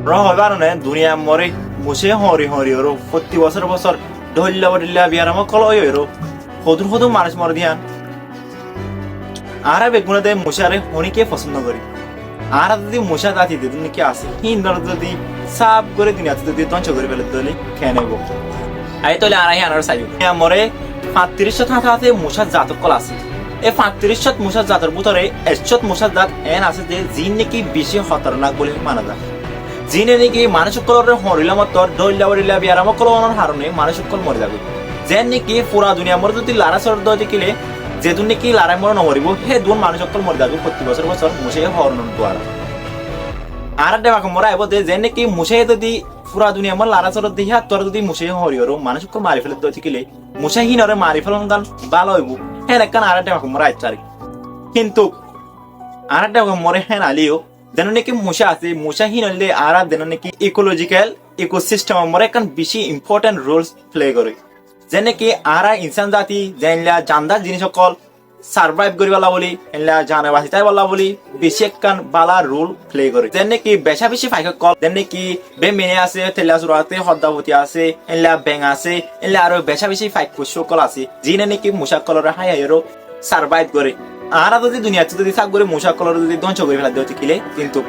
রহয় কারণে দুনিয়া মরে মুছে হরি হরি ওর প্রতি বছর বছর ঢল্লা বডিল্লা বিয়ারাম কল ওর হদুর হদু মানুষ মরে দিয়ান আরা বেগুনাতে মুশারে হনিকে পছন্দ করি আর যদি মশা দাঁতি দিদি নাকি আছে হিন্দর যদি সাপ করে দুনিয়াতে যদি ধ্বংস করে ফেলে তাহলে খেয়ে নেব আই তাহলে আর আনার চাইব মরে 35 হাতে মশার জাতক কল আছে এই 35 মশার জাতের ভিতরে 1 মশার জাত এন আছে যে জিন নাকি বেশি খতরনাক বলে মানা যায় জিনে নাকি মানুষ কলরের হরিলা মত দইলা বড়িলা বিয়ারাম কলনের হারণে মানুষ কল মরে যাবে যেন নাকি পুরা দুনিয়া মরে যদি লারা সর দেখিলে যেদুন নাকি লারাই মরে নমরিব হে দুন মানুষ কল মরে যাবে প্রতি বছর বছর মুছে হরণন দ্বারা আর একটা মরা আইব যে নাকি মুছে যদি পুরা দুনিয়া মর লারা সর দেখিয়া তোর যদি মুছে হরিয়র মানুষ কল মারি ফেলে দেখিলে মুসাহিনরে মারি ফেলন গান ভালো হইব হ্যাঁ একখান আর একটা মরা ইচ্ছারি কিন্তু আর একটা মরে হ্যাঁ আলিও যেন নাকি মশা আছে মশাহীন হলে আর যেন নাকি ইকোলজিক্যাল ইকোসিস্টেম মরে একখান বেশি ইম্পর্টেন্ট রোলস প্লে করে যে নাকি আর ইনসান জাতি যেনলা জানদার জিনিস সকল সার্ভাইভ করি বলা বলি এনলা জানে বাঁচিতাই বলা বলি বেশি একখান বালা রোল প্লে করে যেন নাকি বেশা বেশি ফাইক কল যেন নাকি বে মেনে আছে তেলা সুরাতে হদ্দাবতী আছে এনলা ব্যাং আছে এনলা আরো বেশা বেশি ফাইক সকল আছে যিনি নাকি মশা কলর হাই হাইরো সার্ভাইভ করে আর যদি দুনিয়াতে যদি সাক করে মশা কলর যদি ধ্বংস করে ফেলা দেওয়া কিলে কিন্তু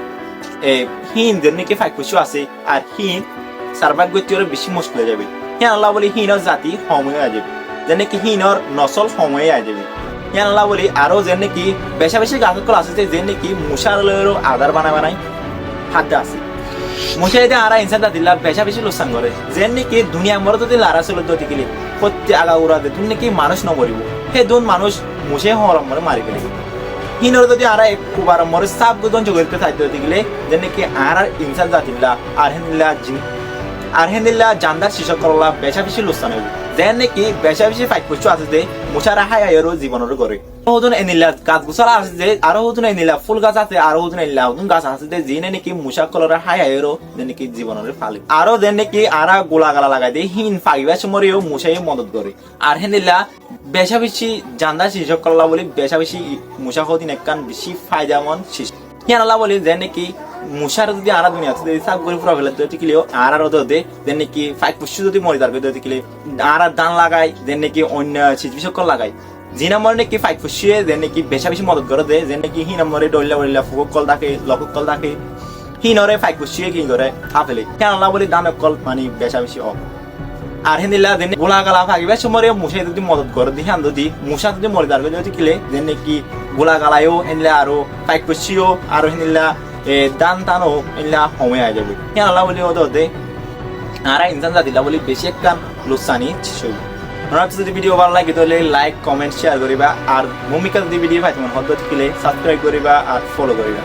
হিন যেন নাকি ফাইক আছে আর হিন সার্ভাইভ করতে ওরা বেশি মুশকিল হয়ে যাবে হ্যাঁ আল্লাহ বলি হিনর জাতি সময় আ যাবে যেন নাকি হিনর নসল সময়ে আ যাবে হ্যাঁ আল্লাহ বলি আরো যেন নাকি বেশা বেশি গাছ কল আছে যে নাকি মশার আধার বানাই হাত আছে মশা যদি আর ইনসান দিলা বেশা বেশি লোকসান করে যেন নাকি দুনিয়া মরে যদি লারা চলে দিতে গেলে প্রত্যেক আগা উড়া দে তুমি নাকি মানুষ নমরিব সেই দুন মানুষ মুছে হরম মরে মারি ফেলে হিনর যদি আর কুবার মরে সাপ ধ্বংস করতে থাকতে দিতে গেলে যেন নাকি আর ইনসান জাতিল্লা আর হেনিল্লা জানদার শিশক করলা বেশা বেশি লোকসান হইব যেন নাকি বেশা বেশি ফাইট করছো আছে যে মুছারা হাই আয়রো জীবনের করে হতুন এনিলা গাছ গুছালা আছে যে আরো হতুন এনিলা ফুল গাছ আছে আরো হতুন এনিলা হতুন গাছ আছে যে জিনে নাকি মুছা কলরা হাই আয়রো যেন নাকি জীবনের ফালে আরো যেন নাকি আরা গোলা গালা লাগাই দিয়ে হিন ফাইবা সমরিও মুছাই মদত করে আর হেনিলা বেশা বেশি জানদার শিশক করলা বলি বেশা বেশি মুছা হতিন একখান বেশি ফায়দামন শিশ হিয়ানালা বলি যে নাকি মুশার যদি আর দুনিয়াতে যদি সাব করে পুরা ফেলে দিতে কিলেও আর দে দেন নাকি ফাইক পুষ্টি যদি মরি দাঁড় করে দিতে কিলে আর দান লাগাই দেন নাকি অন্য চিকিৎসক লাগাই যে নম্বরে নাকি ফাইক পুষ্টিয়ে দেন নাকি বেশা বেশি মদত করে দেয় যে নাকি হি নম্বরে ডল্লা বলিলা ফুক কল থাকে লকক কল থাকে হি নরে ফাইক পুষ্টিয়ে কি করে খা ফেলে হিয়ানালা বলি দান কল মানে বেশা বেশি অফ আর হেনিলা দেন গোলা গালা ফাঁকিবা সময় মুশাই যদি মদত করে দিই হান যদি মুশা যদি মরি দাঁড় করে দিতে কিলে দেন নাকি গোলা গালায়ও হেনিলা আরো ফাইক পুষ্টিও আরো হেনিলা দান টানো এলা সময় আই যাবে হ্যাঁ আল্লাহ বলি ওদে আর ইনসান জাতিলা বলি বেশি একখান লোকসানি ছিল যদি ভিডিও ভালো লাগে তাহলে লাইক কমেন্ট শেয়ার করিবা আর ভূমিকা যদি ভিডিও পাইতে মন হদ্দ থাকিলে সাবস্ক্রাইব করিবা আর ফলো করিবা।